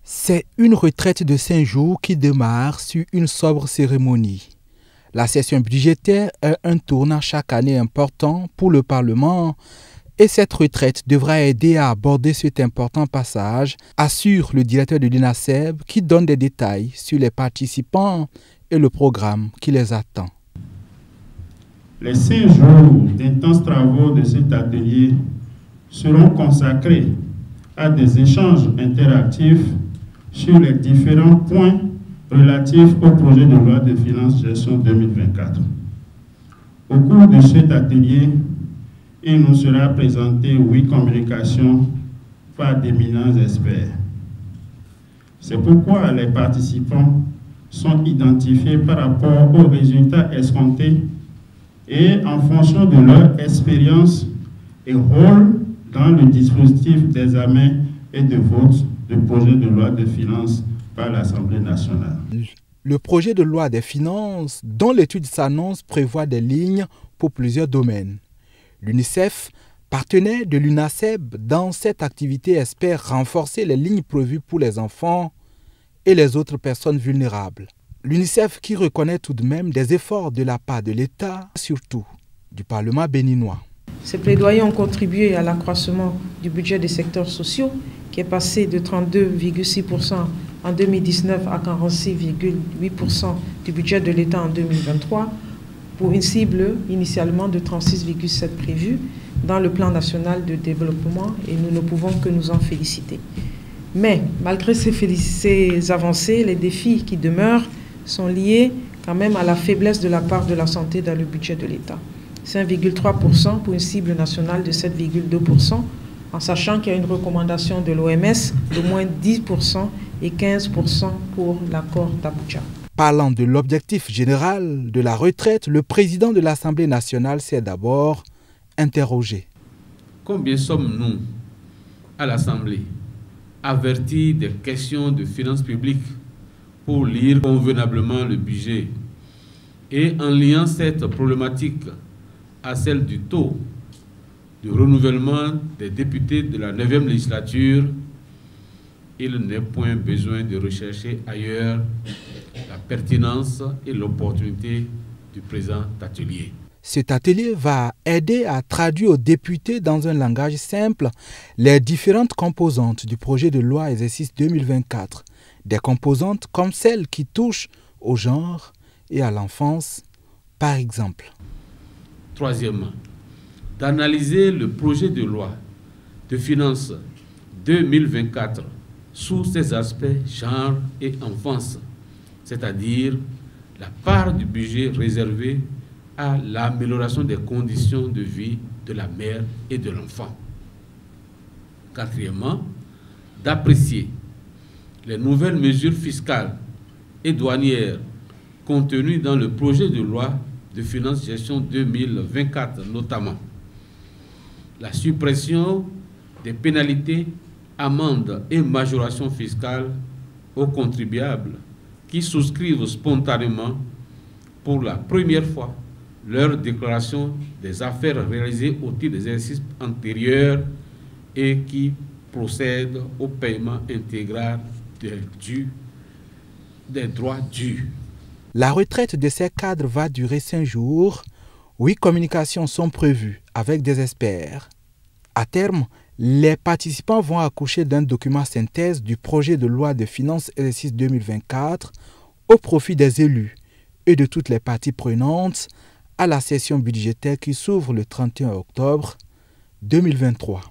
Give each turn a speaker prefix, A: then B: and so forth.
A: C'est une retraite de 5 jours qui démarre sur une sobre cérémonie. La session budgétaire est un tournant chaque année important pour le Parlement et cette retraite devra aider à aborder cet important passage, assure le directeur de l'UNASEB qui donne des détails sur les participants et le programme qui les attend.
B: Les 5 jours d'intenses travaux de cet atelier seront consacrés à des échanges interactifs sur les différents points relatifs au projet de loi de finances gestion 2024. Au cours de cet atelier, il nous sera présenté 8 communications par d'éminents experts. C'est pourquoi les participants sont identifiés par rapport aux résultats escomptés et en fonction de leur expérience et rôle dans le dispositif d'examen et de vote du projet de loi de finances par l'Assemblée nationale.
A: Le projet de loi des finances, dont l'étude s'annonce, prévoit des lignes pour plusieurs domaines. L'UNICEF, partenaire de l'UNASEB dans cette activité, espère renforcer les lignes prévues pour les enfants et les autres personnes vulnérables. L'UNICEF qui reconnaît tout de même des efforts de la part de l'État, surtout du Parlement béninois.
C: Ces plaidoyers ont contribué à l'accroissement du budget des secteurs sociaux qui est passé de 32,6% en 2019 à 46,8% du budget de l'État en 2023 pour une cible initialement de 36,7% prévue dans le plan national de développement et nous ne pouvons que nous en féliciter. Mais malgré ces avancées, les défis qui demeurent sont liés quand même à la faiblesse de la part de la santé dans le budget de l'État. 5,3% pour une cible nationale de 7,2%, en sachant qu'il y a une recommandation de l'OMS de moins 10% et 15% pour l'accord d'Abuja.
A: Parlant de l'objectif général de la retraite, le président de l'Assemblée nationale s'est d'abord interrogé.
D: Combien sommes-nous à l'Assemblée avertis des questions de finances publiques pour lire convenablement le budget et en liant cette problématique à celle du taux de renouvellement des députés de la 9e législature, il n'est point besoin de rechercher ailleurs la pertinence et l'opportunité du présent atelier.
A: Cet atelier va aider à traduire aux députés dans un langage simple les différentes composantes du projet de loi exercice 2024, des composantes comme celles qui touchent au genre et à l'enfance, par exemple.
D: Troisièmement, d'analyser le projet de loi de finances 2024 sous ses aspects genre et enfance, c'est-à-dire la part du budget réservée à l'amélioration des conditions de vie de la mère et de l'enfant. Quatrièmement, d'apprécier les nouvelles mesures fiscales et douanières contenues dans le projet de loi de finances gestion 2024, notamment la suppression des pénalités, amendes et majorations fiscales aux contribuables qui souscrivent spontanément pour la première fois leur déclaration des affaires réalisées au titre des exercices antérieurs et qui procèdent au paiement intégral des droits dus.
A: La retraite de ces cadres va durer 5 jours. 8 communications sont prévues avec des experts. À terme, les participants vont accoucher d'un document synthèse du projet de loi de finances exercice 2024 au profit des élus et de toutes les parties prenantes à la session budgétaire qui s'ouvre le 31 octobre 2023.